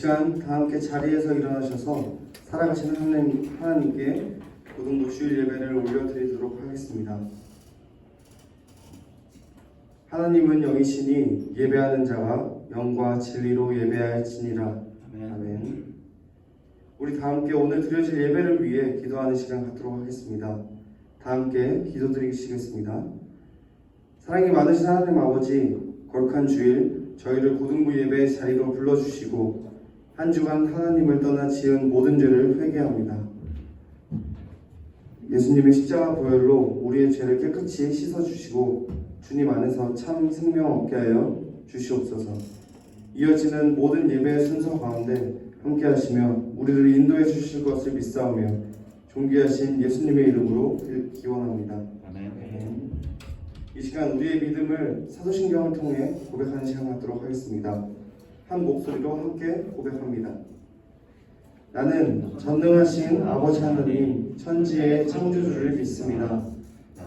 시간 다 함께 자리에서 일어나셔서 살아가시는 하나님께 고등부 주일 예배를 올려드리도록 하겠습니다. 하나님은 영이시니 예배하는 자가 영과 진리로 예배할지니라. 아멘. 우리 다 함께 오늘 드려질 예배를 위해 기도하는 시간 갖도록 하겠습니다. 다 함께 기도드리시겠습니다. 사랑이 많으신 하나님 아버지, 거룩한 주일 저희를 고등부 예배의 자리로 불러주시고 한 주간 하나님을 떠나 지은 모든 죄를 회개합니다. 예수님의 십자가 보혈로 우리의 죄를 깨끗이 씻어주시고 주님 안에서 참 생명 얻게 하여 주시옵소서. 이어지는 모든 예배의 순서 가운데 함께 하시며 우리를 인도해 주실 것을 믿사오며 존귀하신 예수님의 이름으로 기원합니다. 아멘. 이 시간 우리의 믿음을 사도신경을 통해 고백하는 시간 갖도록 하겠습니다. 한 목소리로 함께 고백합니다. 나는 전능하신 아버지 하나님 천지의 창조주를 믿습니다.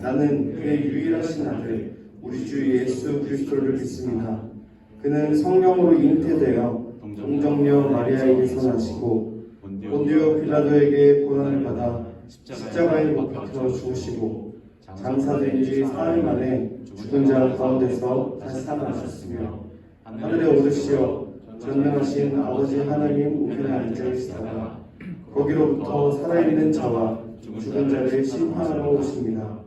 나는 그의 유일하신 아들 우리 주 예수 그리스도를 믿습니다. 그는 성령으로 잉태되어 동정녀 마리아에게서 나시고 본디오 빌라도에게 고난을 받아 십자가에 못 박혀 죽으시고 장사된 지 사흘 만에 죽은 자 가운데서 다시 살아나셨으며 하늘에 오르시어 전능하신 아버지 하나님 우편에 앉아 계시다가 거기로부터 살아있는 자와 죽은 자를 심판하러 오십니다.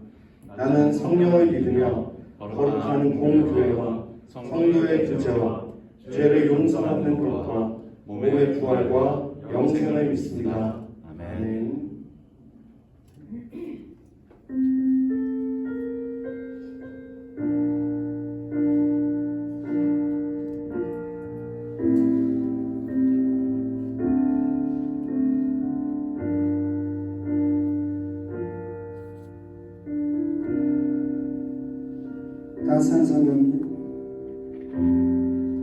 나는 성령을 믿으며 거룩한 공교회와 성도의 교제와 죄를 용서받는 것과 몸의 부활과 영생을 믿습니다. 아멘. 따스한 성령님,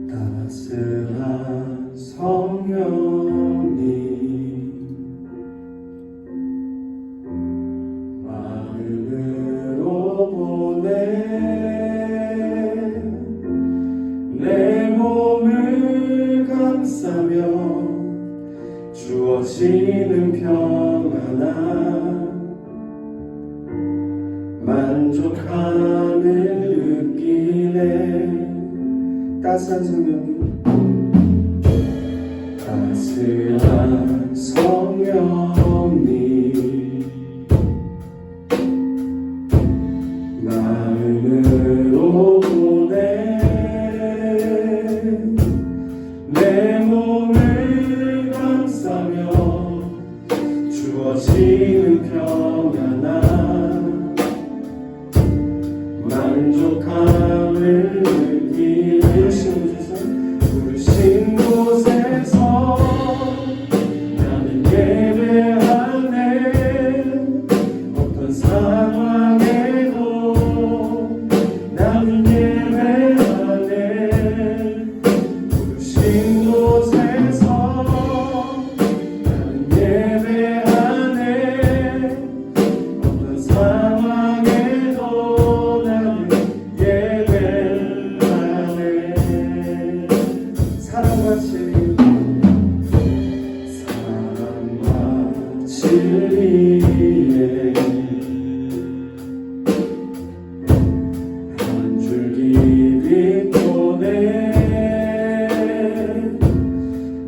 따스한 성령님, 마음으로 보내 내 몸을 감싸며 주어지는 평안함 만족함을 따스한 성령님, 따스한 성령님, 마음으로 보내 내 몸을 감싸며 주어지는 평안함 만족함을 부르신 곳에서 나는 예배하네. 어떤 상황에도 나는 예배하네. 부르신 곳에서 나는 예배하네. 어떤 상황에도 나는 사랑과 진리에 한 줄기 빛 보내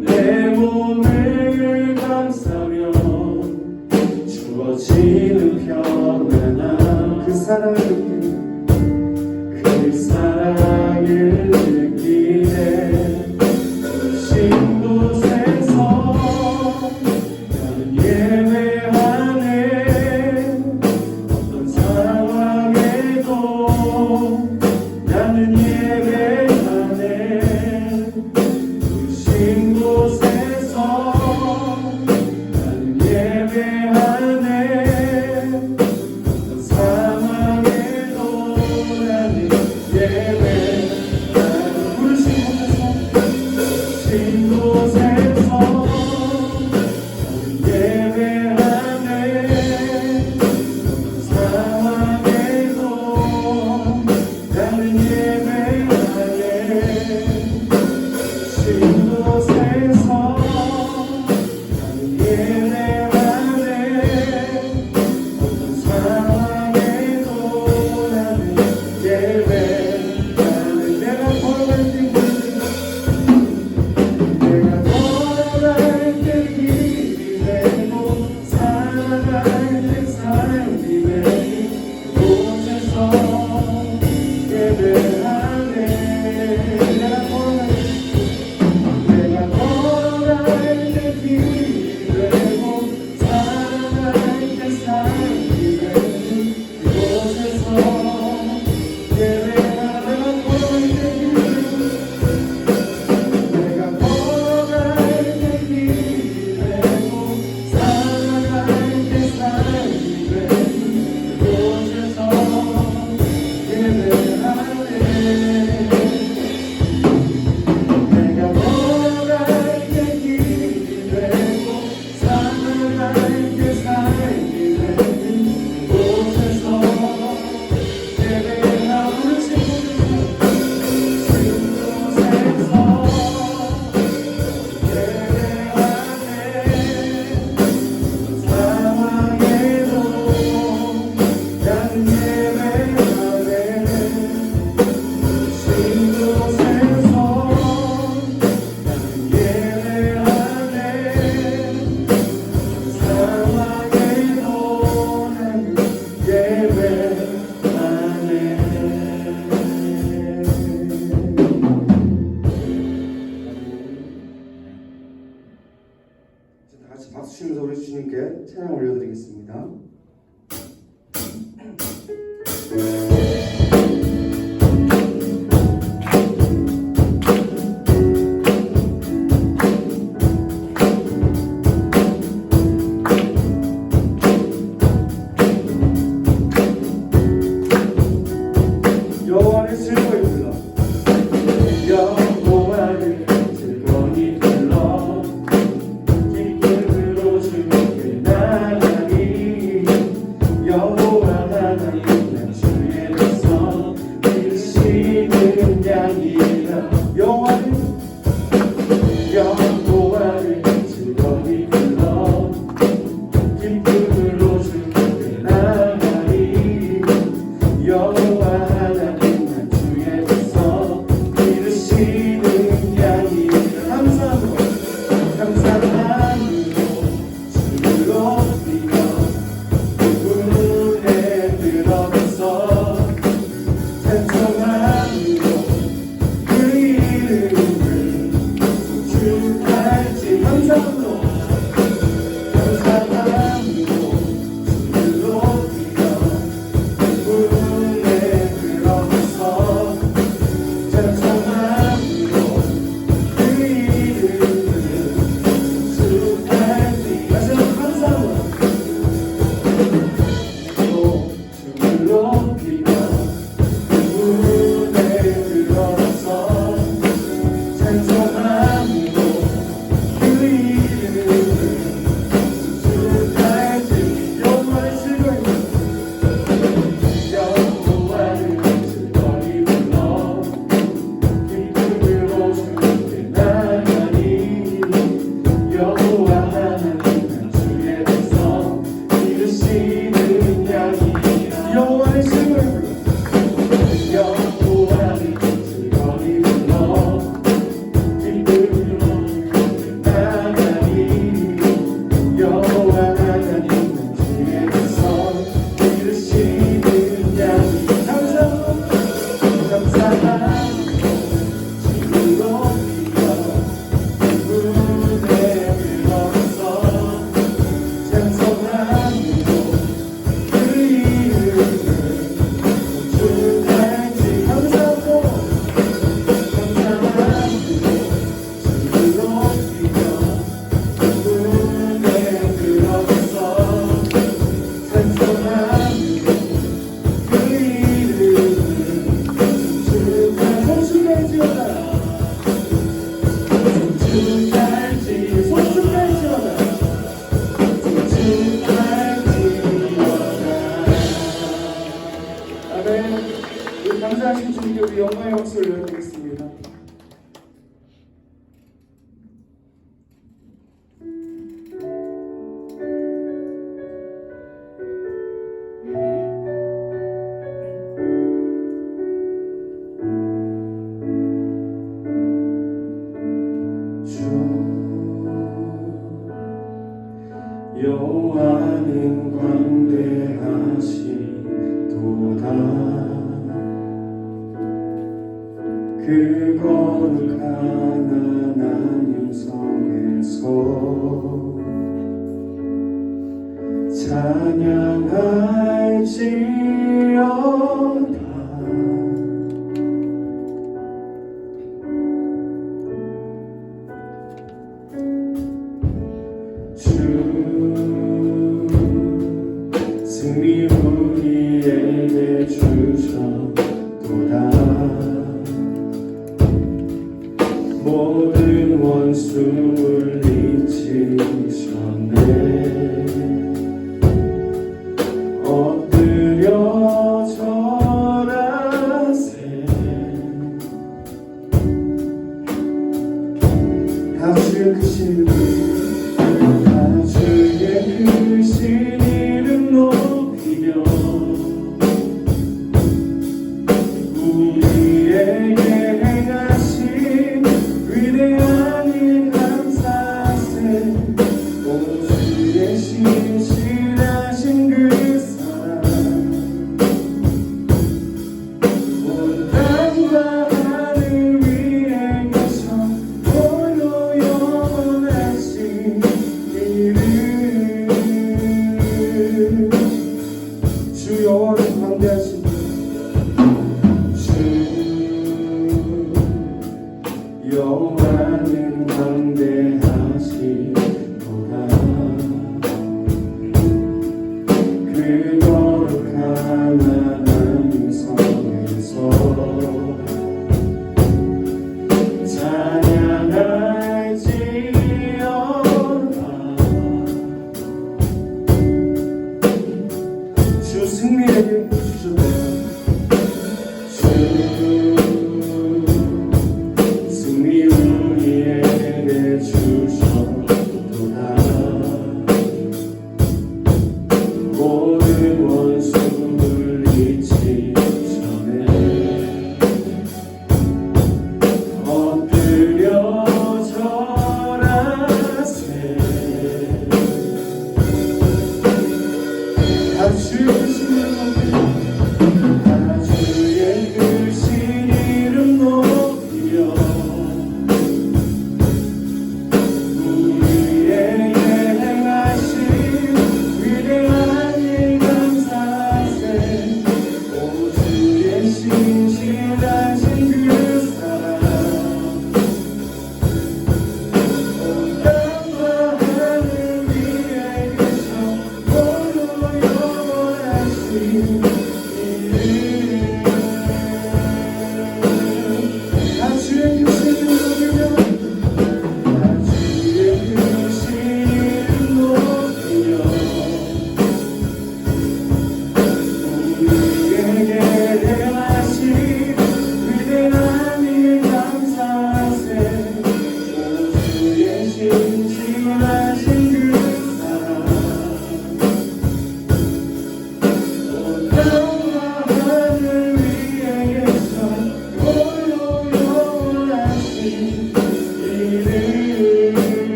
내 몸을 감싸며 주어지는 평안함 그 사랑을 느끼네. 신 곳에서 나는 예배하네. 어떤 상황에도 나는 예배하네. 신 곳에서 나는 예배하네. 어떤 상황에도 나는 예배하네. 부르신 곳에서 예배하네. 어떤 상황에도 나는 예배하네. 신 곳에서 함께 찬양 올려드리겠습니다. 여호와를 즐거이 불러 여호와를 즐거이 불러 기쁨으로 주께 나가리 여호와 하나님 난 주의 백성 이르시는 양이라 여호와를 즐거이 불러 기쁨으로 주께 나가리 여호와 하나님 난 주의 백성 이르시는 양이 감사함으로 주를 높이며 문에 들어가서 찬송함으로 그 이름을 축할지 감사함으로 주를 높이며 문에 들어가서 찬송함으로 그 이름을 축할지 다시 한번 감사함으로 주를 높이며 문에 들어가서 찬송함으로 그 이름을 축할지 여호와를 즐거이 불러 기쁨으로 주께 나가리 여호와 하나님 난 주의 백성 이르시는 양이라 여호와를 즐거이 불러 여호와를 즐거이 불러 기쁨으로 주께 나가리 여호와 하나님 난 주의 백성 이르시는 양이 감사함 주를 높이며 문에 들어가서 찬송함으로 그 이름을 축할지 감사함으로 주를 높이며 문에 들어가서 찬송함으로 그 이름을 축할지어다 아멘. 우리 감사하신 주님께 우리 영광의 박수 올려드리겠습니다. 여호와는 광대하시도다 그 거룩한 하나님 성에서 찬양할지어다 승리 우리에게 주셨도다 모든 원수 물리치셨네 엎드려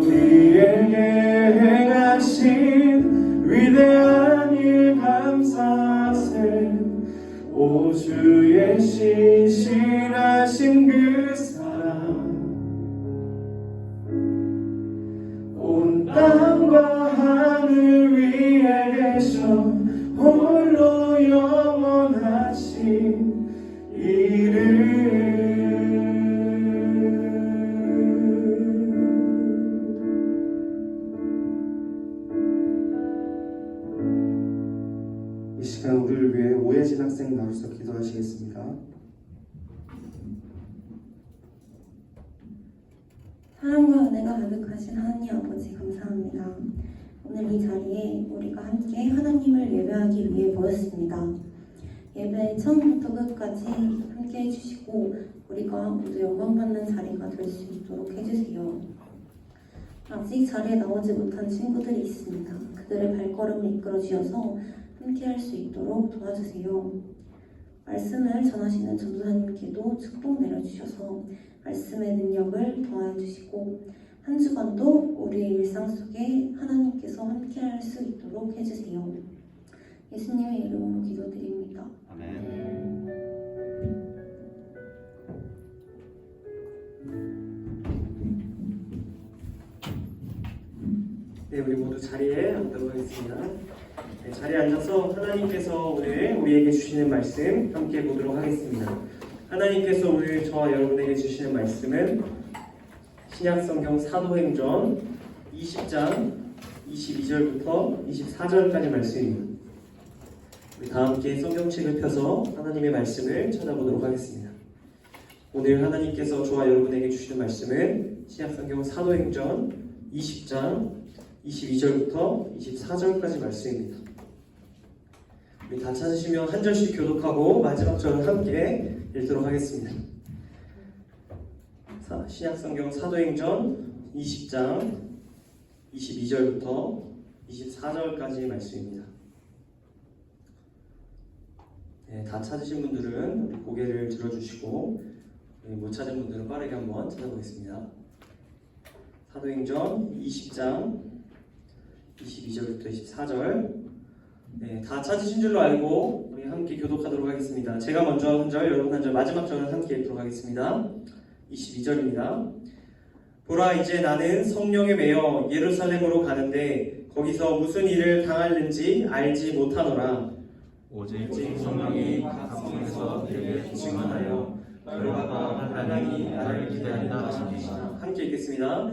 우리에게 행하신 위대한 일 감사세. 오 주의 신실하신 그 사랑 온 땅과 하늘 위에 계셔 홀로 영원하신 이름. 이 시간 우리를 위해 오해진 학생 나로서 기도하시겠습니다. 사랑과 은혜가 가득하신 하나님 아버지 감사합니다. 오늘 이 자리에 우리가 함께 하나님을 예배하기 위해 모였습니다. 예배 처음부터 끝까지 함께 해주시고 우리가 모두 영광받는 자리가 될 수 있도록 해주세요. 아직 자리에 나오지 못한 친구들이 있습니다. 그들의 발걸음을 이끌어 주셔서 함께 할 수 있도록 도와주세요. 말씀을 전하시는 전도사님께도 축복 내려주셔서 말씀의 능력을 더하여 주시고 한 주간도 우리의 일상 속에 하나님께서 함께 할 수 있도록 해주세요. 예수님의 이름으로 기도드립니다. 아멘. 네, 우리 모두 자리에 앉도록 하겠습니다. 네, 자리에 앉아서 하나님께서 오늘 우리에게 주시는 말씀 함께 보도록 하겠습니다. 하나님께서 오늘 저와 여러분에게 주시는 말씀은 신약성경 사도행전 20장 22절부터 24절까지 말씀입니다. 우리 다 함께 성경책을 펴서 하나님의 말씀을 찾아보도록 하겠습니다. 오늘 하나님께서 저와 여러분에게 주시는 말씀은 신약성경 사도행전 20장 22절부터 24절까지 말씀입니다. 우리 다 찾으시면 한 절씩 교독하고 마지막 절은 함께 읽도록 하겠습니다. 신약성경 사도행전 20장 22절부터 24절까지 말씀입니다. 네, 다 찾으신 분들은 우리 고개를 들어주시고 못 찾은 분들은 빠르게 한번 찾아보겠습니다. 사도행전 20장 22절부터 24절. 네, 다 찾으신 줄로 알고 우리 함께 교독하도록 하겠습니다. 제가 먼저 한 절, 여러분 한 절, 마지막 절은 함께 읽도록 하겠습니다. 22절입니다. 보라, 이제 나는 성령에 매여 예루살렘으로 가는데 거기서 무슨 일을 당할는지 알지 못하노라. 오직 성령이 각 성에서 내게 증언하여 결과가 하나님이 나를 기다린다 하시니라. 함께 읽겠습니다.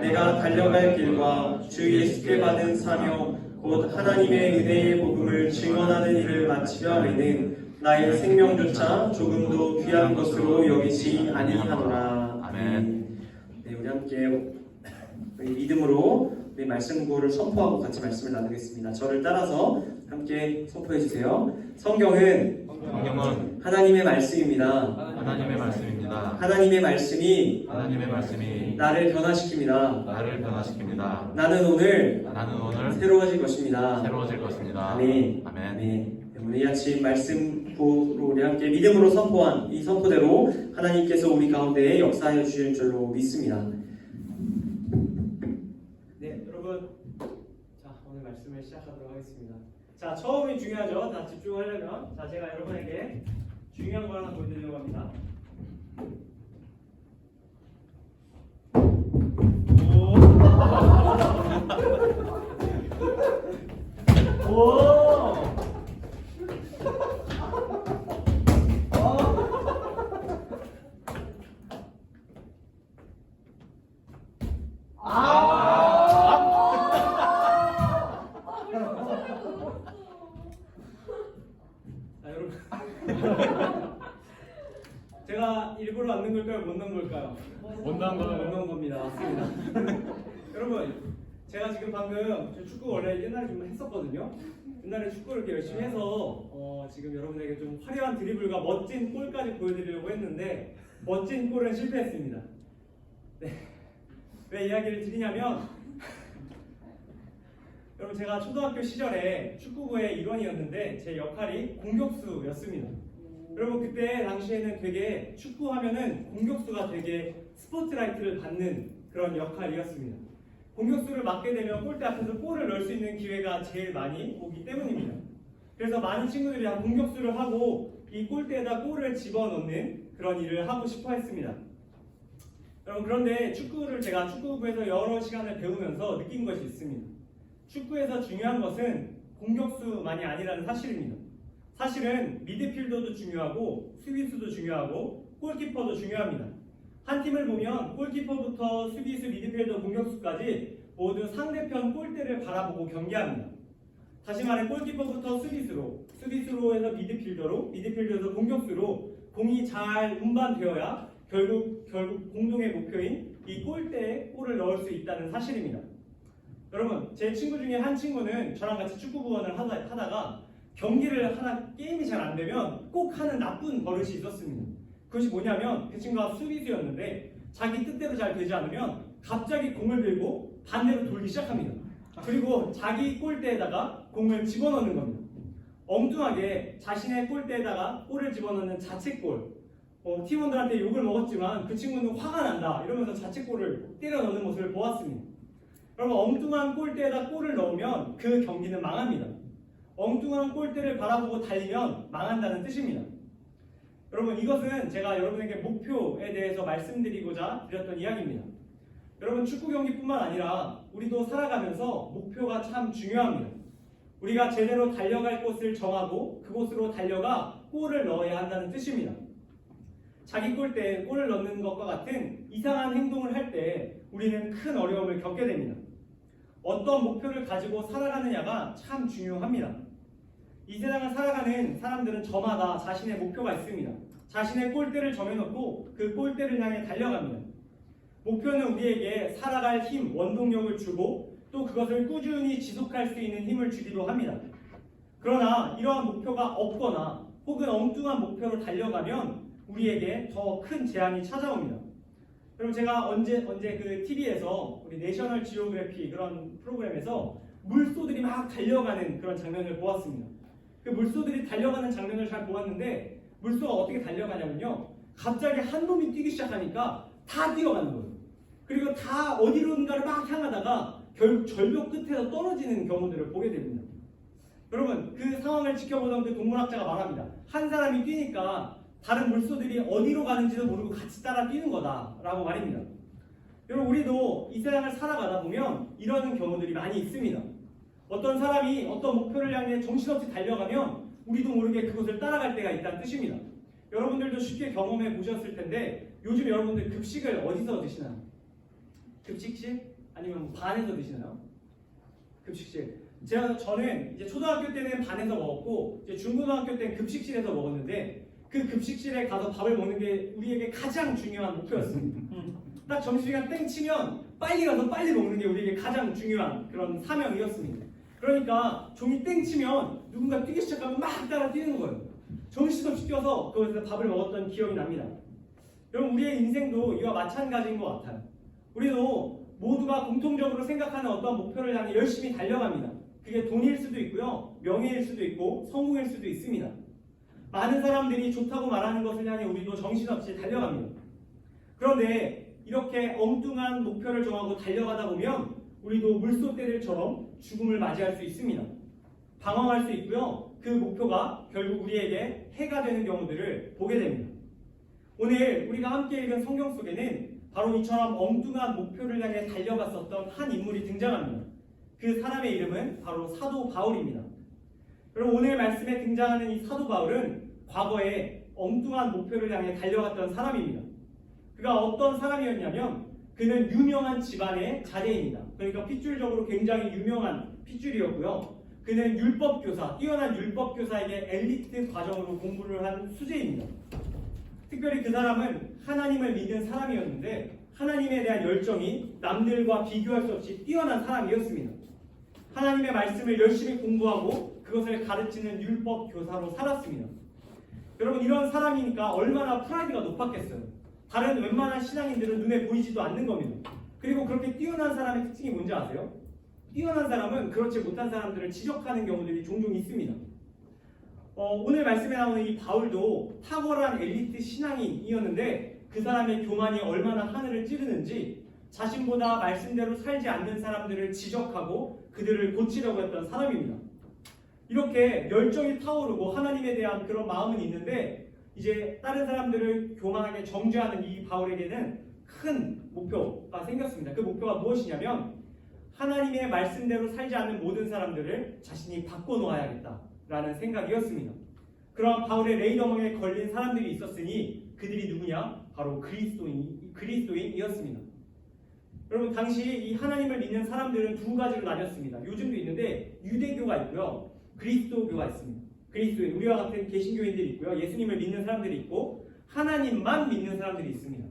내가 달려갈 길과 주 예수께 받은 사명 곧 하나님의 은혜의 복음을 증언하는 일을 마치려하면은 나의 생명조차 조금도 귀한 것으로 여기지 아니하노라. 아멘. 네, 우리 함께 우리 믿음으로 우리 말씀 구호를 선포하고 같이 말씀을 나누겠습니다. 저를 따라서 함께 선포해 주세요. 성경은 성경은 하나님의 말씀입니다. 하나님의 말씀입니다. 하나님의 말씀이 하나님의 말씀이 나를 변화시킵니다. 나를 변화시킵니다. 나는 오늘 나는 오늘 새로워질 것입니다. 새로워질 것입니다. 아멘. 아멘. 네, 오늘 이 아침 말씀 보로 우리 함께 믿음으로 선포한 이 선포대로 하나님께서 우리 가운데 역사해 주실 줄로 믿습니다. 네, 여러분, 자 오늘 말씀을 시작하도록 하겠습니다. 자, 처음이 중요하죠. 다 집중하려면, 자 제가 여러분에게 중요한 걸 하나 보여드리려고 합니다. 오. 오. 여러분, 제가 일부러 안 넣은 걸까요? 못 넣은 걸까요? 못 넣은 거예요. 못 넣은 겁니다. 맞습니다. 여러분, 제가 지금 방금 저 축구 원래 옛날에 좀 했었거든요. 옛날에 축구를 이렇게 열심히 해서 지금 여러분에게 좀 화려한 드리블과 멋진 골까지 보여드리려고 했는데 멋진 골은 실패했습니다. 네. 왜 이야기를 드리냐면 여러분, 제가 초등학교 시절에 축구부의 일원이었는데 제 역할이 공격수였습니다. 여러분, 그때 당시에는 되게 축구하면은 공격수가 되게 스포트라이트를 받는 그런 역할이었습니다. 공격수를 맡게 되면 골대 앞에서 골을 넣을 수 있는 기회가 제일 많이 오기 때문입니다. 그래서 많은 친구들이 다 공격수를 하고 이 골대에다 골을 집어넣는 그런 일을 하고 싶어 했습니다. 여러분, 그런데 축구를 제가 축구부에서 여러 시간을 배우면서 느낀 것이 있습니다. 축구에서 중요한 것은 공격수만이 아니라는 사실입니다. 사실은 미드필더도 중요하고 수비수도 중요하고 골키퍼도 중요합니다. 한 팀을 보면 골키퍼부터 수비수, 미드필더, 공격수까지 모두 상대편 골대를 바라보고 경기합니다. 다시 말해 골키퍼부터 수비수로 해서 미드필더로, 미드필더에서 공격수로 공이 잘 운반되어야 결국 공동의 목표인 이 골대에 골을 넣을 수 있다는 사실입니다. 여러분, 제 친구 중에 한 친구는 저랑 같이 축구부원을 하다가 경기를 게임이 잘 안 되면 꼭 하는 나쁜 버릇이 있었습니다. 그것이 뭐냐면 그 친구가 수비수였는데 자기 뜻대로 잘 되지 않으면 갑자기 공을 들고 반대로 돌기 시작합니다. 그리고 자기 골대에다가 공을 집어넣는 겁니다. 엉뚱하게 자신의 골대에다가 골을 집어넣는 자책골. 팀원들한테 욕을 먹었지만 그 친구는 화가 난다 이러면서 자책골을 때려 넣는 모습을 보았습니다. 여러분, 엉뚱한 골대에다 골을 넣으면 그 경기는 망합니다. 엉뚱한 골대를 바라보고 달리면 망한다는 뜻입니다. 여러분, 이것은 제가 여러분에게 목표에 대해서 말씀드리고자 드렸던 이야기입니다. 여러분, 축구 경기뿐만 아니라 우리도 살아가면서 목표가 참 중요합니다. 우리가 제대로 달려갈 곳을 정하고 그곳으로 달려가 골을 넣어야 한다는 뜻입니다. 자기 골대에 골을 넣는 것과 같은 이상한 행동을 할 때 우리는 큰 어려움을 겪게 됩니다. 어떤 목표를 가지고 살아가느냐가 참 중요합니다. 이 세상을 살아가는 사람들은 저마다 자신의 목표가 있습니다. 자신의 골대를 정해놓고 그 골대를 향해 달려갑니다. 목표는 우리에게 살아갈 힘, 원동력을 주고 또 그것을 꾸준히 지속할 수 있는 힘을 주기도 합니다. 그러나 이러한 목표가 없거나 혹은 엉뚱한 목표로 달려가면 우리에게 더 큰 재앙이 찾아옵니다. 여러분, 제가 언제 그 TV에서 우리 내셔널 지오그래피 그런 프로그램에서 물소들이 막 달려가는 그런 장면을 보았습니다. 그 물소들이 달려가는 장면을 잘 보았는데 물소가 어떻게 달려가냐면요, 갑자기 한 놈이 뛰기 시작하니까 다 뛰어가는 거예요. 그리고 다 어디론가를 막 향하다가 결국 절벽 끝에서 떨어지는 경우들을 보게 됩니다. 여러분, 그 상황을 지켜보던 그 동물학자가 말합니다. 한 사람이 뛰니까 다른 물소들이 어디로 가는지도 모르고 같이 따라 뛰는 거다라고 말입니다. 여러분, 우리도 이 세상을 살아가다 보면 이러는 경우들이 많이 있습니다. 어떤 사람이 어떤 목표를 향해 정신없이 달려가면 우리도 모르게 그곳을 따라갈 때가 있다는 뜻입니다. 여러분들도 쉽게 경험해 보셨을 텐데 요즘 여러분들 급식을 어디서 드시나요? 급식실? 아니면 반에서 드시나요? 급식실. 저는 이제 초등학교 때는 반에서 먹었고 이제 중고등학교 때는 급식실에서 먹었는데 그 급식실에 가서 밥을 먹는 게 우리에게 가장 중요한 목표였습니다. 딱 점심시간 땡 치면 빨리 가서 빨리 먹는 게 우리에게 가장 중요한 그런 사명이었습니다. 그러니까 종이 땡 치면 누군가 뛰기 시작하면 막 따라 뛰는 거예요. 정신없이 뛰어서 그곳에서 밥을 먹었던 기억이 납니다. 여러분, 우리의 인생도 이와 마찬가지인 것 같아요. 우리도 모두가 공통적으로 생각하는 어떤 목표를 향해 열심히 달려갑니다. 그게 돈일 수도 있고요, 명예일 수도 있고 성공일 수도 있습니다. 많은 사람들이 좋다고 말하는 것을 향해 우리도 정신없이 달려갑니다. 그런데 이렇게 엉뚱한 목표를 정하고 달려가다 보면 우리도 물소떼들처럼 죽음을 맞이할 수 있습니다. 방황할 수 있고요, 그 목표가 결국 우리에게 해가 되는 경우들을 보게 됩니다. 오늘 우리가 함께 읽은 성경 속에는 바로 이처럼 엉뚱한 목표를 향해 달려갔었던 한 인물이 등장합니다. 그 사람의 이름은 바로 사도 바울입니다. 여러분, 오늘 말씀에 등장하는 이 사도 바울은 과거에 엉뚱한 목표를 향해 달려갔던 사람입니다. 그가 어떤 사람이었냐면 그는 유명한 집안의 자제입니다. 그러니까 핏줄적으로 굉장히 유명한 핏줄이었고요. 그는 율법교사, 뛰어난 율법교사에게 엘리트 과정으로 공부를 한 수재입니다. 특별히 그 사람은 하나님을 믿는 사람이었는데 하나님에 대한 열정이 남들과 비교할 수 없이 뛰어난 사람이었습니다. 하나님의 말씀을 열심히 공부하고 그것을 가르치는 율법교사로 살았습니다. 여러분, 이런 사람이니까 얼마나 프라이드가 높았겠어요. 다른 웬만한 신앙인들은 눈에 보이지도 않는 겁니다. 그리고 그렇게 뛰어난 사람의 특징이 뭔지 아세요? 뛰어난 사람은 그렇지 못한 사람들을 지적하는 경우들이 종종 있습니다. 오늘 말씀에 나오는 이 바울도 탁월한 엘리트 신앙인이었는데 그 사람의 교만이 얼마나 하늘을 찌르는지 자신보다 말씀대로 살지 않는 사람들을 지적하고 그들을 고치려고 했던 사람입니다. 이렇게 열정이 타오르고 하나님에 대한 그런 마음은 있는데 이제 다른 사람들을 교만하게 정죄하는 이 바울에게는 큰 목표가 생겼습니다. 그 목표가 무엇이냐면 하나님의 말씀대로 살지 않는 모든 사람들을 자신이 바꿔놓아야겠다라는 생각이었습니다. 그런 바울의 레이더망에 걸린 사람들이 있었으니 그들이 누구냐? 바로 그리스도인이었습니다. 여러분, 당시 이 하나님을 믿는 사람들은 두 가지로 나뉘었습니다. 요즘도 있는데 유대교가 있고요, 그리스도교가 있습니다. 그리스도인, 우리와 같은 개신교인들이 있고요, 예수님을 믿는 사람들이 있고 하나님만 믿는 사람들이 있습니다.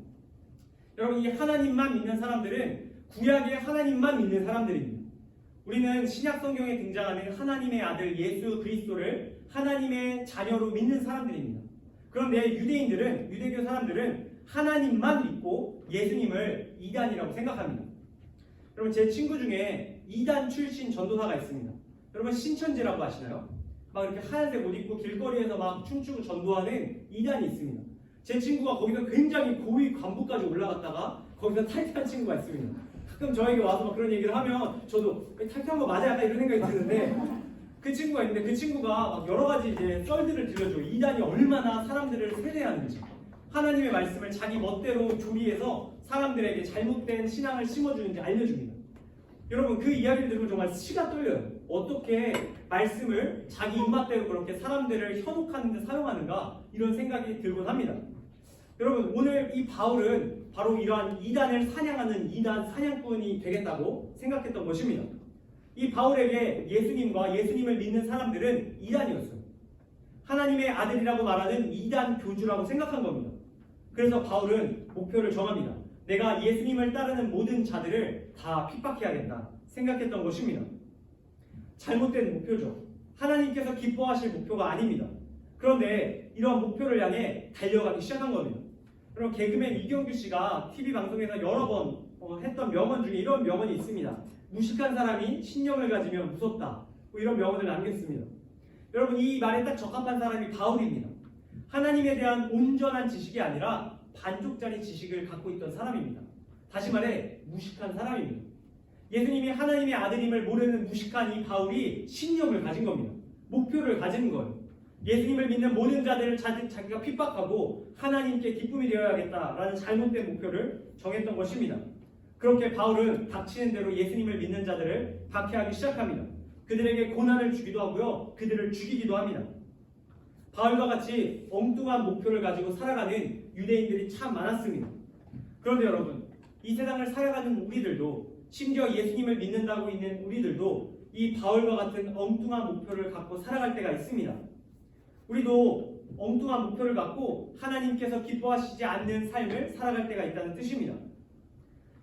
여러분, 이 하나님만 믿는 사람들은 구약의 하나님만 믿는 사람들입니다. 우리는 신약 성경에 등장하는 하나님의 아들 예수 그리스도를 하나님의 자녀로 믿는 사람들입니다. 그런데 유대인들은, 유대교 사람들은 하나님만 믿고 예수님을 이단이라고 생각합니다. 여러분, 제 친구 중에 이단 출신 전도사가 있습니다. 여러분, 신천지라고 아시나요? 막 이렇게 하얀색 옷 입고 길거리에서 막 춤추고 전도하는 이단이 있습니다. 제 친구가 거기서 굉장히 고위 간부까지 올라갔다가 거기서 탈퇴한 친구가 있습니다. 가끔 저에게 와서 막 그런 얘기를 하면 저도 탈퇴한 거 맞아? 약간 이런 생각이 드는데 그 친구가 있는데 그 친구가 막 여러 가지 이제 썰들을 들려줘. 이단이 얼마나 사람들을 세뇌하는지, 하나님의 말씀을 자기 멋대로 조리해서 사람들에게 잘못된 신앙을 심어주는지 알려줍니다. 여러분, 그 이야기를 들으면 정말 치가 떨려요. 어떻게 말씀을 자기 입맛대로 그렇게 사람들을 현혹하는 데 사용하는가, 이런 생각이 들곤 합니다. 여러분, 오늘 이 바울은 바로 이러한 이단을 사냥하는 이단 사냥꾼이 되겠다고 생각했던 것입니다. 이 바울에게 예수님과 예수님을 믿는 사람들은 이단이었어요. 하나님의 아들이라고 말하는 이단 교주라고 생각한 겁니다. 그래서 바울은 목표를 정합니다. 내가 예수님을 따르는 모든 자들을 다 핍박해야겠다 생각했던 것입니다. 잘못된 목표죠. 하나님께서 기뻐하실 목표가 아닙니다. 그런데 이러한 목표를 향해 달려가기 시작한 겁니다. 여러분, 개그맨 이경규 씨가 TV 방송에서 여러 번 했던 명언 중에 이런 명언이 있습니다. 무식한 사람이 신념을 가지면 무섭다, 뭐 이런 명언을 남겼습니다. 여러분, 이 말에 딱 적합한 사람이 바울입니다. 하나님에 대한 온전한 지식이 아니라 반쪽짜리 지식을 갖고 있던 사람입니다. 다시 말해 무식한 사람입니다. 예수님이 하나님의 아들임을 모르는 무식한 이 바울이 신념을 가진 겁니다. 목표를 가진 거예요. 예수님을 믿는 모든 자들을 자기가 핍박하고 하나님께 기쁨이 되어야겠다라는 잘못된 목표를 정했던 것입니다. 그렇게 바울은 닥치는 대로 예수님을 믿는 자들을 박해하기 시작합니다. 그들에게 고난을 주기도 하고요, 그들을 죽이기도 합니다. 바울과 같이 엉뚱한 목표를 가지고 살아가는 유대인들이 참 많았습니다. 그런데 여러분, 이 세상을 살아가는 우리들도, 심지어 예수님을 믿는다고 있는 우리들도 이 바울과 같은 엉뚱한 목표를 갖고 살아갈 때가 있습니다. 우리도 엉뚱한 목표를 갖고 하나님께서 기뻐하시지 않는 삶을 살아갈 때가 있다는 뜻입니다.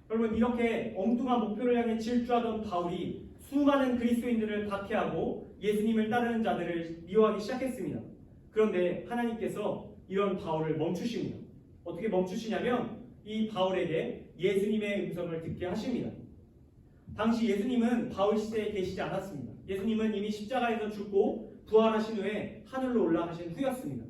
여러분, 이렇게 엉뚱한 목표를 향해 질주하던 바울이 수많은 그리스도인들을 박해하고 예수님을 따르는 자들을 미워하기 시작했습니다. 그런데 하나님께서 이런 바울을 멈추십니다. 어떻게 멈추시냐면 이 바울에게 예수님의 음성을 듣게 하십니다. 당시 예수님은 바울 시대에 계시지 않았습니다. 예수님은 이미 십자가에서 죽고 부활하신 후에 하늘로 올라가신 후였습니다.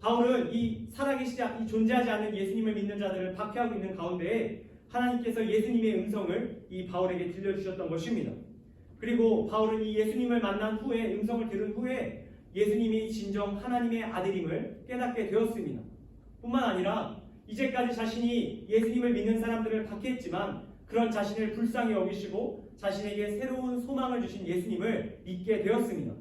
바울은 이 살아계시지 이 존재하지 않는 예수님을 믿는 자들을 박해하고 있는 가운데에 하나님께서 예수님의 음성을 이 바울에게 들려주셨던 것입니다. 그리고 바울은 이 예수님을 만난 후에 음성을 들은 후에 예수님이 진정 하나님의 아들임을 깨닫게 되었습니다. 뿐만 아니라 이제까지 자신이 예수님을 믿는 사람들을 박해했지만 그런 자신을 불쌍히 여기시고 자신에게 새로운 소망을 주신 예수님을 믿게 되었습니다.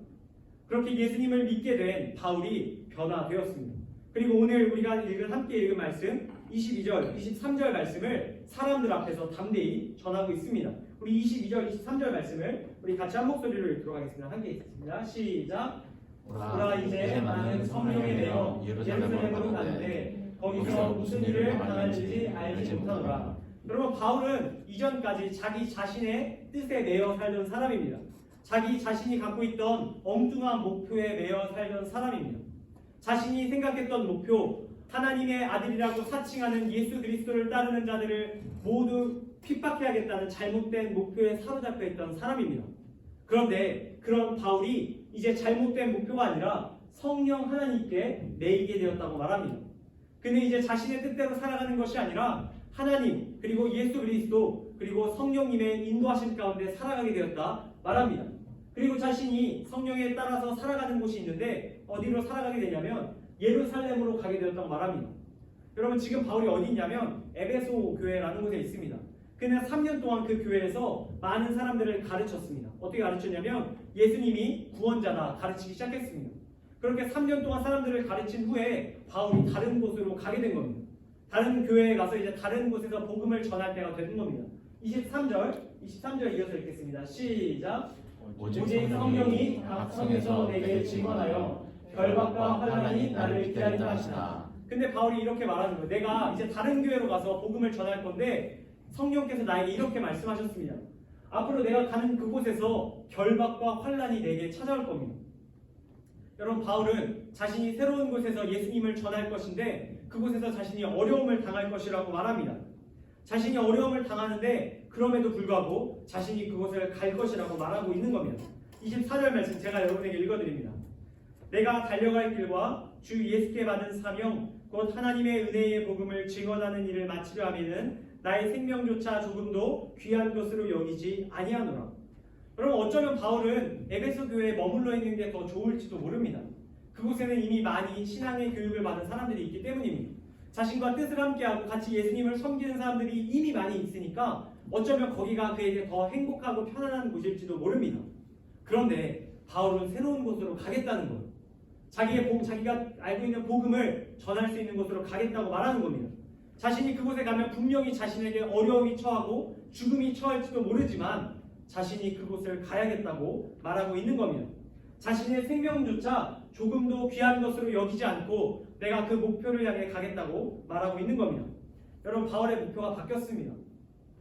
그렇게 예수님을 믿게 된 바울이 변화되었습니다. 그리고 오늘 우리가 함께 읽은 말씀 22절, 23절 말씀을 사람들 앞에서 담대히 전하고 있습니다. 우리 22절, 23절 말씀을 우리 같이 한 목소리로 읽도록 하겠습니다. 함께 읽겠습니다. 시작! 오라 이제 나는 성령에 내어 예루살렘으로 가는데 거기서 무슨 일을 당할지 알지 못하노라. 여러분, 바울은 이전까지 자기 자신의 뜻에 매여 살던 사람입니다. 자기 자신이 갖고 있던 엉뚱한 목표에 매여 살던 사람입니다. 자신이 생각했던 목표, 하나님의 아들이라고 사칭하는 예수 그리스도를 따르는 자들을 모두 핍박해야겠다는 잘못된 목표에 사로잡혀 있던 사람입니다. 그런데 그런 바울이 이제 잘못된 목표가 아니라 성령 하나님께 매이게 되었다고 말합니다. 그는 이제 자신의 뜻대로 살아가는 것이 아니라 하나님, 그리고 예수 그리스도, 그리고 성령님의 인도하심 가운데 살아가게 되었다 말합니다. 그리고 자신이 성령에 따라서 살아가는 곳이 있는데 어디로 살아가게 되냐면 예루살렘으로 가게 되었다고 말합니다. 여러분, 지금 바울이 어디 있냐면 에베소 교회라는 곳에 있습니다. 그는 3년 동안 그 교회에서 많은 사람들을 가르쳤습니다. 어떻게 가르쳤냐면 예수님이 구원자다 가르치기 시작했습니다. 그렇게 3년 동안 사람들을 가르친 후에 바울이 다른 곳으로 가게 된 겁니다. 다른 교회에 가서 이제 다른 곳에서 복음을 전할 때가 되는 겁니다. 23절 이어서 읽겠습니다. 시작! 오직 성령이 각 성에서 내게 증언하여 결박과 환난이 나를 기다린다 하시나. 근데 바울이 이렇게 말하는 거예요. 내가 이제 다른 교회로 가서 복음을 전할 건데 성령께서 나에게 이렇게 말씀하셨습니다. 앞으로 내가 가는 그곳에서 결박과 환난이 내게 찾아올 겁니다. 여러분, 바울은 자신이 새로운 곳에서 예수님을 전할 것인데 그곳에서 자신이 어려움을 당할 것이라고 말합니다. 자신이 어려움을 당하는데 그럼에도 불구하고 자신이 그곳을 갈 것이라고 말하고 있는 겁니다. 24절 말씀 제가 여러분에게 읽어드립니다. 내가 달려갈 길과 주 예수께 받은 사명 곧 하나님의 은혜의 복음을 증언하는 일을 마치려 하면은 나의 생명조차 조금도 귀한 것으로 여기지 아니하노라. 여러분, 어쩌면 바울은 에베소 교회에 머물러 있는 게 더 좋을지도 모릅니다. 그곳에는 이미 많이 신앙의 교육을 받은 사람들이 있기 때문입니다. 자신과 뜻을 함께하고 같이 예수님을 섬기는 사람들이 이미 많이 있으니까 어쩌면 거기가 그에게 더 행복하고 편안한 곳일지도 모릅니다. 그런데 바울은 새로운 곳으로 가겠다는 거예요. 자기가 알고 있는 복음을 전할 수 있는 곳으로 가겠다고 말하는 겁니다. 자신이 그곳에 가면 분명히 자신에게 어려움이 처하고 죽음이 처할지도 모르지만 자신이 그곳을 가야겠다고 말하고 있는 겁니다. 자신의 생명조차 조금도 귀한 것으로 여기지 않고 내가 그 목표를 향해 가겠다고 말하고 있는 겁니다. 여러분, 바울의 목표가 바뀌었습니다.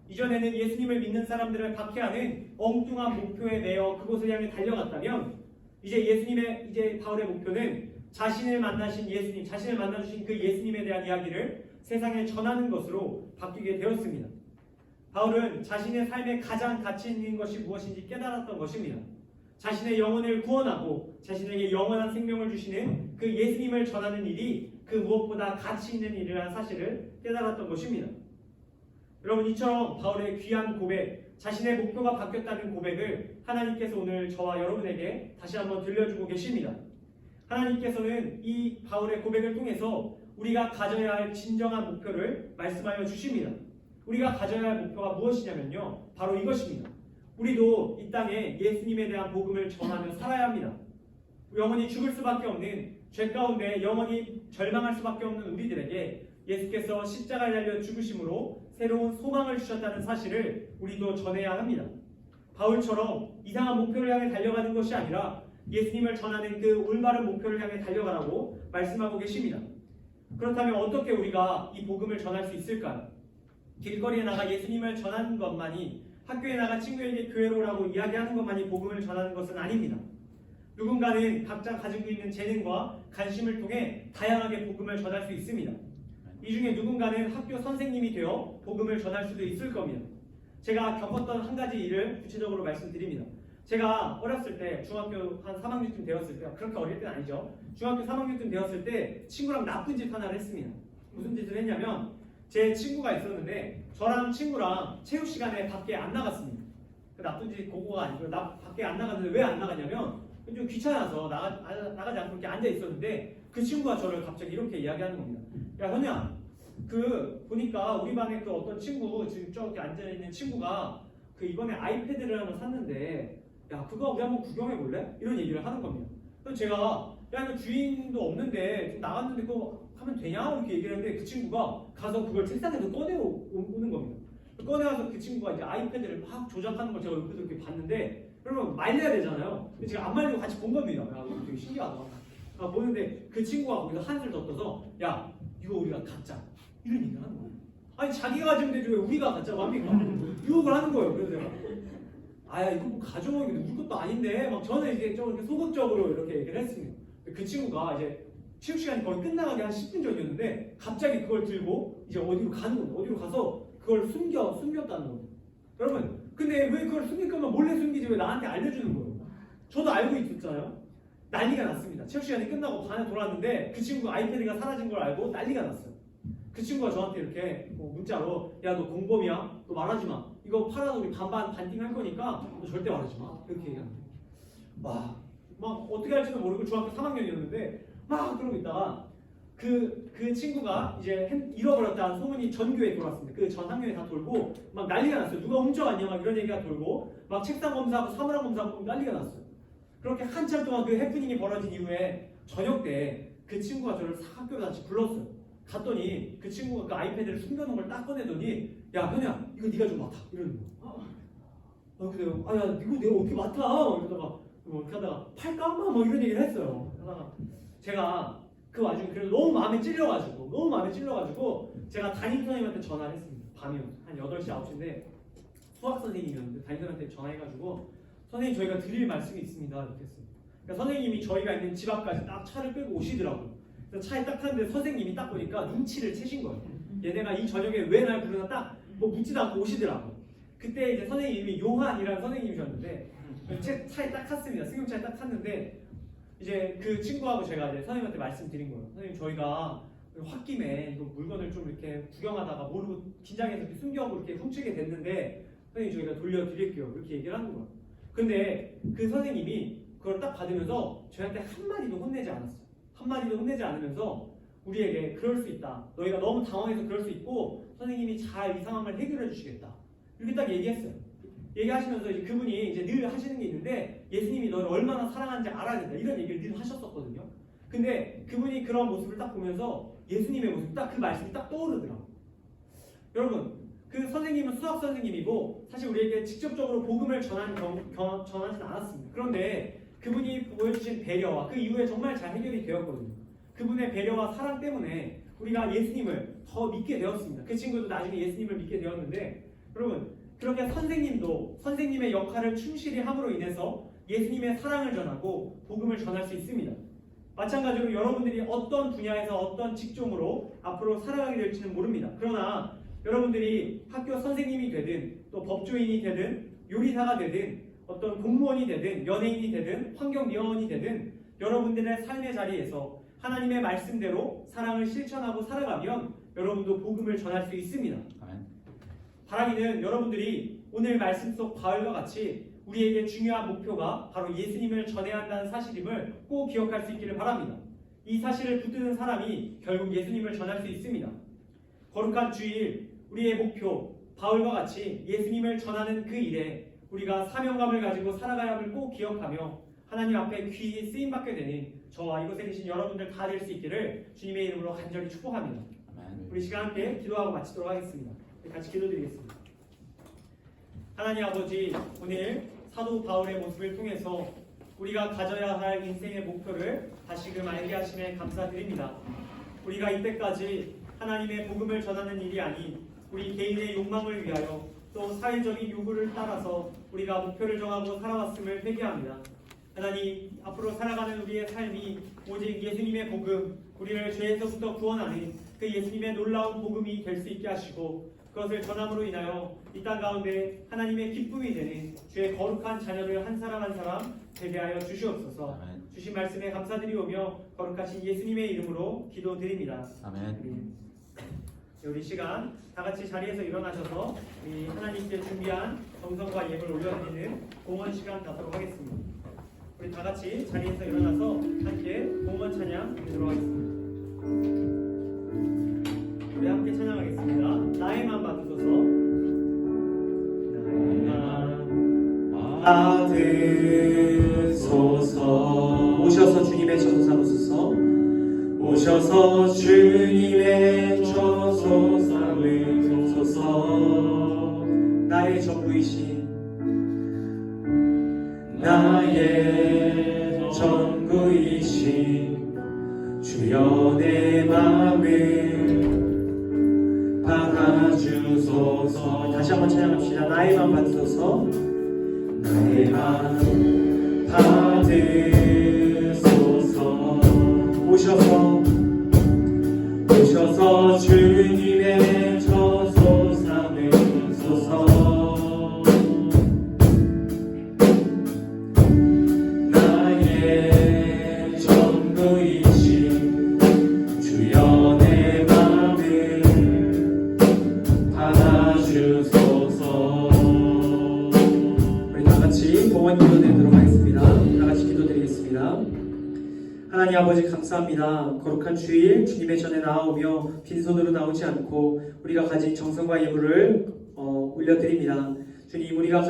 이전에는 예수님을 믿는 사람들을 박해하는 엉뚱한 목표에 매여 그곳을 향해 달려갔다면 이제 바울의 목표는 자신을 만나신 예수님, 자신을 만나주신 그 예수님에 대한 이야기를 세상에 전하는 것으로 바뀌게 되었습니다. 바울은 자신의 삶에 가장 가치 있는 것이 무엇인지 깨달았던 것입니다. 자신의 영혼을 구원하고 자신에게 영원한 생명을 주시는 그 예수님을 전하는 일이 그 무엇보다 가치 있는 일이라는 사실을 깨달았던 것입니다. 여러분, 이처럼 바울의 귀한 고백, 자신의 목표가 바뀌었다는 고백을 하나님께서 오늘 저와 여러분에게 다시 한번 들려주고 계십니다. 하나님께서는 이 바울의 고백을 통해서 우리가 가져야 할 진정한 목표를 말씀하여 주십니다. 우리가 가져야 할 목표가 무엇이냐면요, 바로 이것입니다. 우리도 이 땅에 예수님에 대한 복음을 전하며 살아야 합니다. 영원히 죽을 수밖에 없는 죄 가운데 영원히 절망할 수밖에 없는 우리들에게 예수께서 십자가에 달려 죽으심으로 새로운 소망을 주셨다는 사실을 우리도 전해야 합니다. 바울처럼 이상한 목표를 향해 달려가는 것이 아니라 예수님을 전하는 그 올바른 목표를 향해 달려가라고 말씀하고 계십니다. 그렇다면 어떻게 우리가 이 복음을 전할 수 있을까요? 길거리에 나가 예수님을 전하는 것만이 학교에 나가 친구에게 교회로 오라고 이야기하는 것만이 복음을 전하는 것은 아닙니다. 누군가는 각자 가지고 있는 재능과 관심을 통해 다양하게 복음을 전할 수 있습니다. 이 중에 누군가는 학교 선생님이 되어 복음을 전할 수도 있을 겁니다. 제가 겪었던 한 가지 일을 구체적으로 말씀드립니다. 제가 어렸을 때 중학교 한 3학년쯤 되었을 때, 그렇게 어릴 때는 아니죠. 중학교 3학년쯤 되었을 때 친구랑 나쁜 짓 하나를 했습니다. 무슨 짓을 했냐면 제 친구가 있었는데 저랑 친구랑 체육 시간에 밖에 안 나갔습니다. 그 나쁜 짓 고거가 아니고 밖에 안 나갔는데 왜 안 나가냐면 좀 귀찮아서 나가지 않고 이렇게 앉아 있었는데 그 친구가 저를 갑자기 이렇게 이야기하는 겁니다. 야 현우야, 그 보니까 우리 반에 그 어떤 친구 지금 저기 앉아 있는 친구가 그 이번에 아이패드를 하나 샀는데 야 그거 우리 한번 구경해 볼래? 이런 얘기를 하는 겁니다. 그래서 제가 야 이거 주인도 없는데 좀 나갔는데 그거 하면 되냐? 이렇게 얘기를 했는데 그 친구가 가서 그걸 책상에서 꺼내오는 겁니다. 꺼내와서 그 친구가 이제 아이패드를 막 조작하는 걸 제가 옆에서 이렇게 봤는데 그러면 말려야 되잖아요. 근데 제가 안 말리고 같이 본 겁니다. 야 이거 되게 신기하다. 보는데 그 친구가 거기서 한술 더 떠서 야 이거 우리가 갖자 이런 얘기를 하는 거예요. 아니 자기가 가지면 되지 왜 우리가 갖자고 합니까? 유혹을 하는 거예요. 그래서 제가 아야 이거 뭐 가져오는 게 우리 것도 아닌데 막 저는 이제 좀 이렇게 소극적으로 이렇게 얘기를 했습니다. 그 친구가 이제 체육 시간이 거의 끝나가기 한 10분 전이었는데 갑자기 그걸 들고 이제 어디로 가는 겁니다. 어디로 가서 그걸 숨겼다는 겁니다. 여러분 근데 왜 그걸 숨길 거면 몰래 숨기지 왜 나한테 알려주는 거예요? 저도 알고 있었잖아요. 난리가 났습니다. 체육 시간이 끝나고 반에 돌아왔는데 그 친구가 아이패드가 사라진 걸 알고 난리가 났어요. 그 친구가 저한테 이렇게 문자로 야 너 공범이야? 너 말하지 마. 이거 팔아서 우리 반띵 할 거니까 너 절대 말하지 마. 이렇게 얘기하는데 막 어떻게 할지도 모르고 중학교 3학년이었는데 막 그러고 있다가 그 친구가 이제 잃어버렸다는 소문이 전 교회에 돌았습니다. 그 전 학년에 다 돌고 막 난리가 났어요. 누가 훔쳐갔냐 막 이런 얘기가 돌고 막 책상 검사하고 사물함 검사하고 난리가 났어요. 그렇게 한참 동안 그 해프닝이 벌어진 이후에 저녁 때 그 친구가 저를 학교로 같이 불렀어요. 갔더니 그 친구가 그 아이패드를 숨겨놓은 걸 딱 꺼내더니 야 현우야 이거 네가 좀 맡아 이러는 거야. 근데 야 이거 내가 어떻게 맡아? 이러다가 이렇게 하다가 팔까? 막 이런 얘기를 했어요. 하다가 제가 그 와중에 그래도 너무 마음에 찔려가지고 제가 담임 선생님한테 전화를 했습니다. 밤이었어요. 한 8시 9시인데 수학 선생님이었는데 담임 선생님한테 전화해가지고 선생님 저희가 드릴 말씀이 있습니다 이렇게 했어요. 그러니까 선생님이 저희가 있는 집 앞까지 딱 차를 끌고 오시더라고요. 그래서 차에 딱 탔는데 선생님이 딱 보니까 눈치를 채신 거예요. 얘네가 이 저녁에 왜 날 부르나 딱 묻지도 않고 오시더라고요. 그때 이제 선생님이 요한이라는 선생님이셨는데 차에 딱 탔습니다. 승용차에 딱 탔는데 이제 그 친구하고 제가 이제 선생님한테 말씀드린 거예요. 선생님 저희가 홧김에 이거 물건을 좀 이렇게 구경하다가 모르고 긴장해서 이렇게 숨겨하고 이렇게 훔치게 됐는데 선생님 저희가 돌려드릴게요. 이렇게 얘기를 하는 거예요. 근데 그 선생님이 그걸 딱 받으면서 저희한테 한마디도 혼내지 않았어요. 한마디도 혼내지 않으면서 우리에게 그럴 수 있다. 너희가 너무 당황해서 그럴 수 있고 선생님이 잘 이 상황을 해결해 주시겠다. 이렇게 딱 얘기했어요. 얘기하시면서 이제 그분이 이제 늘 하시는 게 있는데 예수님이 너를 얼마나 사랑하는지 알아야 된다. 이런 얘기를 늘 하셨었거든요. 근데 그분이 그런 모습을 딱 보면서 예수님의 모습 딱 그 말씀이 딱 떠오르더라고요. 여러분 그 선생님은 수학 선생님이고 사실 우리에게 직접적으로 복음을 전하진 않았습니다. 그런데 그분이 보여주신 배려와 그 이후에 정말 잘 해결이 되었거든요. 그분의 배려와 사랑 때문에 우리가 예수님을 더 믿게 되었습니다. 그 친구도 나중에 예수님을 믿게 되었는데 여러분 그렇게 선생님도 선생님의 역할을 충실히 함으로 인해서 예수님의 사랑을 전하고 복음을 전할 수 있습니다. 마찬가지로 여러분들이 어떤 분야에서 어떤 직종으로 앞으로 살아가게 될지는 모릅니다. 그러나 여러분들이 학교 선생님이 되든 또 법조인이 되든 요리사가 되든 어떤 공무원이 되든 연예인이 되든 환경미화원이 되든 여러분들의 삶의 자리에서 하나님의 말씀대로 사랑을 실천하고 살아가면 여러분도 복음을 전할 수 있습니다. 바라기는 여러분들이 오늘 말씀 속 바울과 같이 우리에게 중요한 목표가 바로 예수님을 전해야 한다는 사실임을 꼭 기억할 수 있기를 바랍니다. 이 사실을 붙드는 사람이 결국 예수님을 전할 수 있습니다. 거룩한 주일 우리의 목표 바울과 같이 예수님을 전하는 그 일에 우리가 사명감을 가지고 살아가야 함을 꼭 기억하며 하나님 앞에 귀히 쓰임받게 되는 저와 이곳에 계신 여러분들 다 될 수 있기를 주님의 이름으로 간절히 축복합니다. 우리 시간 함께 기도하고 마치도록 하겠습니다. 같이 기도드리겠습니다. 하나님 아버지 오늘 사도 바울의 모습을 통해서 우리가 가져야 할 인생의 목표를 다시금 알게 하심에 감사드립니다. 우리가 이때까지 하나님의 복음을 전하는 일이 아닌 우리 개인의 욕망을 위하여 또 사회적인 요구를 따라서 우리가 목표를 정하고 살아왔음을 회개합니다. 하나님, 앞으로 살아가는 우리의 삶이 오직 예수님의 복음, 우리를 죄에서부터 구원하는 그 예수님의 놀라운 복음이 될 수 있게 하시고 그것을 전함으로 인하여 이 땅 가운데 하나님의 기쁨이 되는 주의 거룩한 자녀들 한 사람 한 사람 되게 하여 주시옵소서. 아멘. 주신 말씀에 감사드리오며 거룩하신 예수님의 이름으로 기도드립니다. 아멘. 우리 시간 다 같이 자리에서 일어나셔서 우리 하나님께 준비한 정성과 예물 올려드리는 공헌 시간 갖도록 하겠습니다. 우리 다 같이 자리에서 일어나서 함께 공헌 찬양 드리도록 하겠습니다. 우리 함께 찬양하겠습니다. 나에만 받으소서. 나에만 받으소서. 오셔서 주님의 저소 삼으소서. 오셔서 주님의 저소 삼으소서. 나의 전부이신 나의 전부이신 주여 내 맘을 받아주소서. 다시 한번 찬양합시다. 나의 맘 받으소서. 나의 맘 받으소서. 오셔서 주님의 저소 삼으소서. 나의 전부이신 주여 내 맘을 받아주소서. 우리 다같이 봉헌 기도드리도록 하겠습니다. 다같이 기도드리겠습니다. 하나님 아버지 감사합니다. 거룩한 주일 주님의 전에 나아오며 빈손으로 나오지 않고 우리가 가진 정성과 예물을 올려드립니다. 주님, 우리가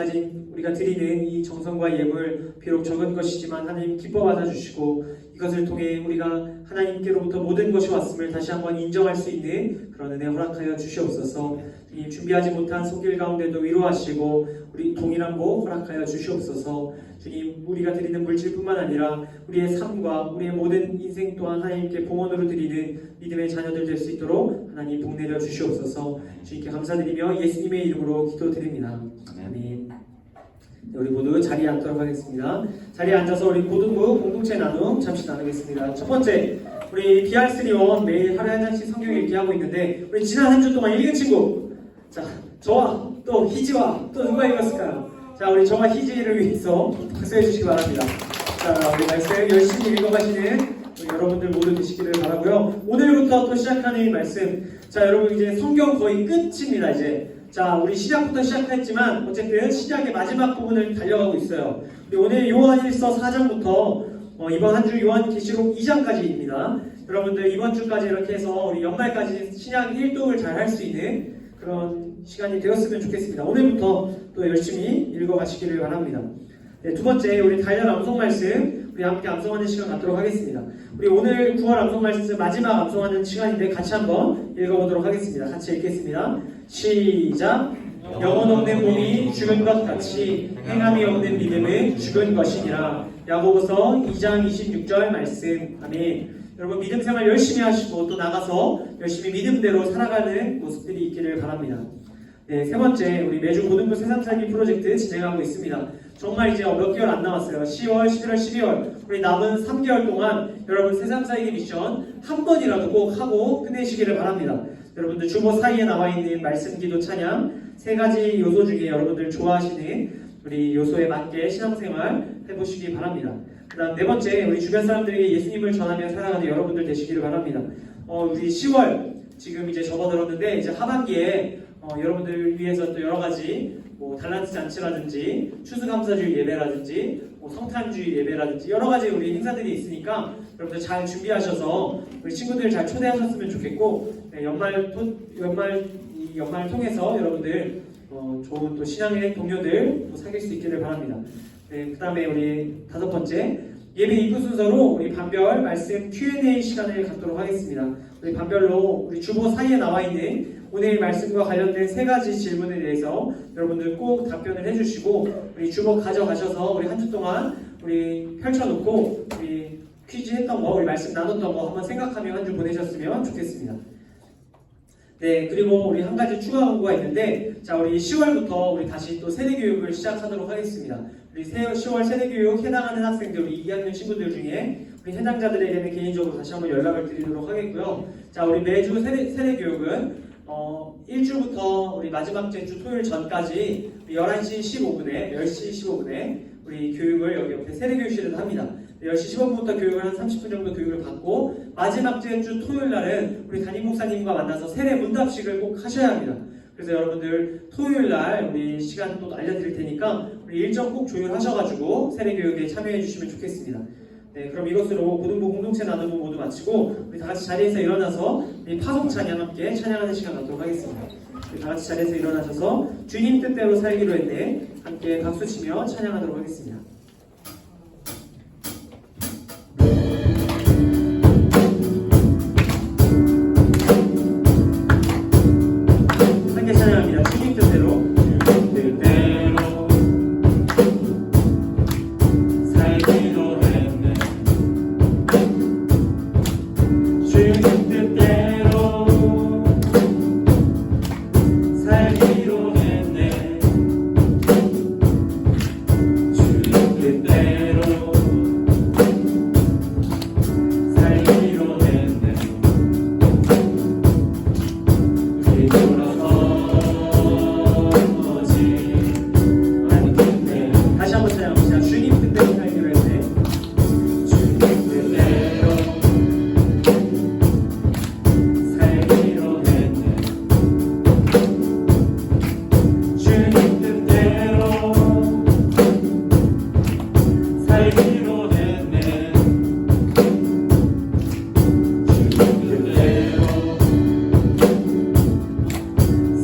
드리는 이 정성과 예물 비록 적은 것이지만 하나님 기뻐 받아주시고 이것을 통해 우리가 하나님께로부터 모든 것이 왔음을 다시 한번 인정할 수 있는 그런 은혜 허락하여 주시옵소서. 주님, 준비하지 못한 손길 가운데도 위로하시고 우리 동일한 복 허락하여 주시옵소서. 주님, 우리가 드리는 물질뿐만 아니라 우리의 삶과 우리의 모든 인생 또한 하나님께 봉헌으로 드리는 믿음의 자녀들 될 수 있도록 하나님 복 내려 주시옵소서. 주님께 감사드리며 예수님의 이름으로 기도드립니다. 아멘. 우리 모두 자리에 앉도록 하겠습니다. 자리에 앉아서 우리 고등부 공동체 나눔 잠시 나누겠습니다. 첫 번째, 우리 BR3원 매일 하루에 한 장씩 성경 읽기 하고 있는데 우리 지난 한 주 동안 읽은 친구, 자, 저와 또 희지와 또 누가 읽었을까요? 자, 우리 저와 희지를 위해서 박수해 주시기 바랍니다. 자, 우리 말씀 열심히 읽어가시는 우리 여러분들 모두 되시기를 바라고요. 오늘부터 또 시작하는 이 말씀, 자, 여러분 이제 성경 거의 끝입니다. 이제 자, 우리 시작부터 시작했지만 어쨌든 시작의 마지막 부분을 달려가고 있어요. 우리 오늘 요한일서 4장부터 이번 한 주 요한계시록 2장까지입니다. 여러분들 이번 주까지 이렇게 해서 우리 연말까지 신약 1독을 잘 할 수 있는 그런 시간이 되었으면 좋겠습니다. 오늘부터 또 열심히 읽어가시기를 바랍니다. 네, 두 번째, 우리 달력 암송 말씀 우리 함께 암송하는 시간 갖도록 하겠습니다. 우리 오늘 9월 암송 말씀 마지막 암송하는 시간인데 같이 한번 읽어보도록 하겠습니다. 같이 읽겠습니다. 시작. 영혼 없는 몸이 죽은 것 같이 행함이 없는 믿음은 죽은 것이니라. 야고보서 2장 26절 말씀. 아멘. 여러분 믿음 생활 열심히 하시고 또 나가서 열심히 믿음대로 살아가는 모습들이 있기를 바랍니다. 네, 세 번째, 우리 매주 고등부 새삼살기 프로젝트 진행하고 있습니다. 정말 이제 몇 개월 안 남았어요. 10월, 11월, 12월 우리 남은 3개월 동안 여러분 새삼살기 미션 한 번이라도 꼭 하고 끝내시기를 바랍니다. 여러분들 주보 사이에 나와 있는 말씀, 기도, 찬양 세 가지 요소 중에 여러분들 좋아하시는 우리 요소에 맞게 신앙생활 해보시기 바랍니다. 그 다음 네 번째, 우리 주변 사람들에게 예수님을 전하며 살아가는 여러분들 되시기를 바랍니다. 우리 10월 지금 이제 접어들었는데 이제 하반기에 여러분들을 위해서 또 여러 가지 달란트 잔치라든지 추수감사주일 예배라든지 성탄주일 예배라든지 여러 가지 우리 행사들이 있으니까 여러분들 잘 준비하셔서 우리 친구들 잘 초대하셨으면 좋겠고, 네, 연말 통해서 여러분들 좋은 또 신앙의 동료들 또 사귈 수 있기를 바랍니다. 네, 그 다음에 우리 다섯 번째, 예배 입구 순서로 우리 반별 말씀 Q&A 시간을 갖도록 하겠습니다. 우리 반별로 우리 주보 사이에 나와 있는 오늘 말씀과 관련된 세 가지 질문에 대해서 여러분들 꼭 답변을 해주시고 우리 주보 가져가셔서 우리 한 주 동안 우리 펼쳐놓고 우리 퀴즈 했던 거, 우리 말씀 나눴던 거 한번 생각하며 한 주 보내셨으면 좋겠습니다. 네, 그리고 우리 한 가지 추가 광고가 있는데, 자, 우리 10월부터 우리 다시 또 세대교육을 시작하도록 하겠습니다. 우리 10월 세대교육 해당하는 학생들, 우리 2학년 친구들 중에 우리 해당자들에게는 개인적으로 다시 한번 연락을 드리도록 하겠고요. 자, 우리 매주 세대교육은 일주부터 우리 마지막 주 토요일 전까지 11시 15분에, 10시 15분에 우리 교육을 여기 옆에 세대교육실에서 합니다. 10시 15분부터 교육을 한 30분 정도 교육을 받고 마지막 주 토요일 날은 우리 담임 목사님과 만나서 세례 문답식을 꼭 하셔야 합니다. 그래서 여러분들 토요일 날 우리 시간 또 알려드릴 테니까 우리 일정 꼭 조율하셔가지고 세례 교육에 참여해 주시면 좋겠습니다. 네, 그럼 이것으로 고등부 공동체 나눔은 모두 마치고 우리 다 같이 자리에서 일어나서 우리 파송 찬양 함께 찬양하는 시간 갖도록 하겠습니다. 우리 다 같이 자리에서 일어나셔서 주님 뜻대로 살기로 했네 함께 박수치며 찬양하도록 하겠습니다. 함께 찬양합니다. 주님 뜻대로 살기로 했네. 주님 뜻대로 살기로 했네. 주님 뜻대로 살기로 했네. 우리 돌아서지 않겠네. 다시 한번 찬양합시다. 주님 뜻대로 살기로 했네. 주님 뜻대로 살기로 했네. 주님 뜻대로 살기로 했네. 주님 뜻대로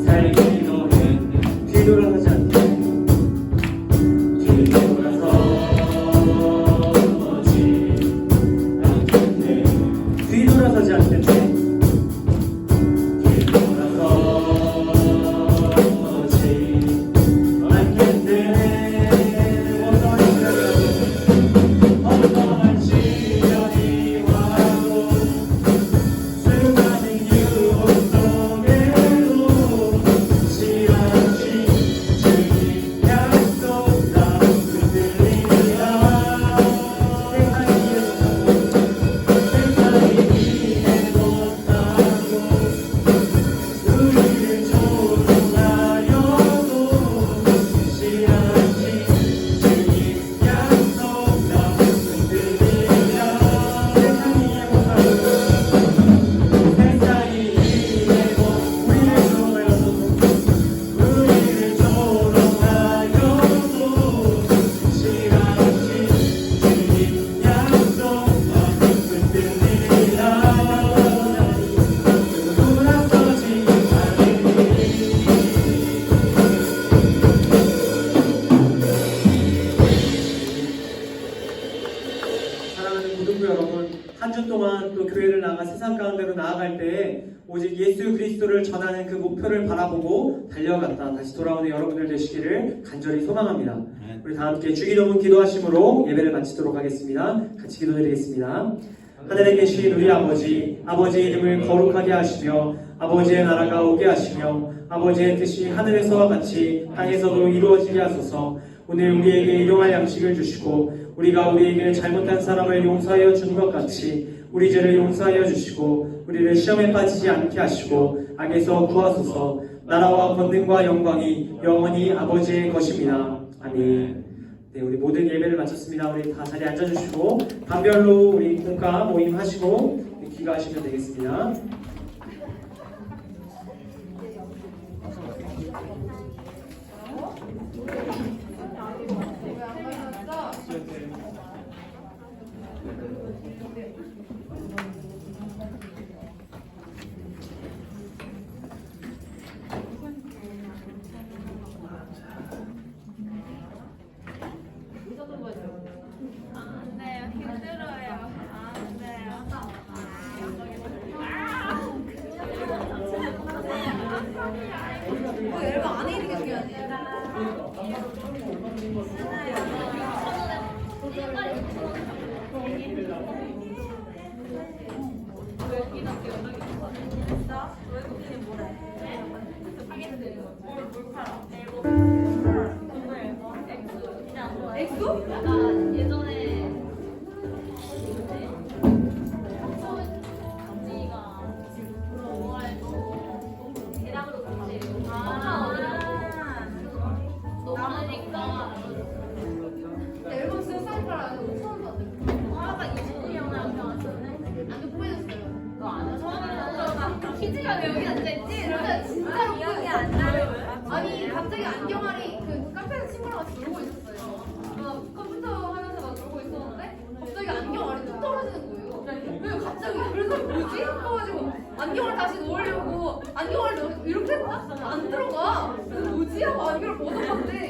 살기로 했네. 뒤돌아서지 않게 뒤돌아서지 않겠네. 뒤돌아서지 않겠네. 어떠한 시련이 와도 수많은 유혹 속에도 시험지 주님 약속 다 붙들리라. 세상이 이해 못하고 우리를 조종하여도 시험지 주님 약속 다 붙들리라. 세상이 이해 못하고 세상이 이해 못 우리를 조롱하여도 시험지 주님 약속 다 붙들리라. 돌아서지 않으리. 사랑하는 고등부 여러분, 한 주 동안 또 교회를 나가 세상 가운데로 나아갈 때 오직 예수 그리스도를 전하는 그 목표를 바라보고 달려갔다 다시 돌아오는 여러분들 되시기를 간절히 소망합니다. 우리 다 함께 주기도문 기도하심으로 예배를 마치도록 하겠습니다. 같이 기도드리겠습니다. 하늘에 계신 우리 아버지, 아버지의 이름을 거룩하게 하시며 아버지의 나라가 오게 하시며 아버지의 뜻이 하늘에서와 같이 땅에서도 이루어지게 하소서. 오늘 우리에게 일용할 양식을 주시고 우리가 우리에게 잘못한 사람을 용서하여 준 것 같이 우리 죄를 용서하여 주시고 우리를 시험에 빠지지 않게 하시고 악에서 구하소서. 나라와 권능과 영광이 영원히 아버지의 것입니다. 아멘. 네, 우리 모든 예배를 마쳤습니다. 우리 다 자리에 앉아주시고 단별로 우리 공과 모임 하시고 귀가하시면 되겠습니다. 안 돼요. 힘들어요. 안 돼요. 앨범 안에 있는 게 중요하지. 희지가 왜 여기 앉아있지? 이러면 진짜로 기억이 안 나요. 아니 갑자기 안경알이 그 카페에서 친구랑 같이 놀고 있었어요. 컴퓨터 하면서 막 놀고 있었는데 갑자기 안경알이 뚝 떨어지는 거예요. 왜 갑자기? 그래서 뭐지? 해가지고 안경을 다시 놓으려고 안경을 이렇게 했다? 안 들어가. 그래서 뭐지? 하고 안경을 벗어봤는데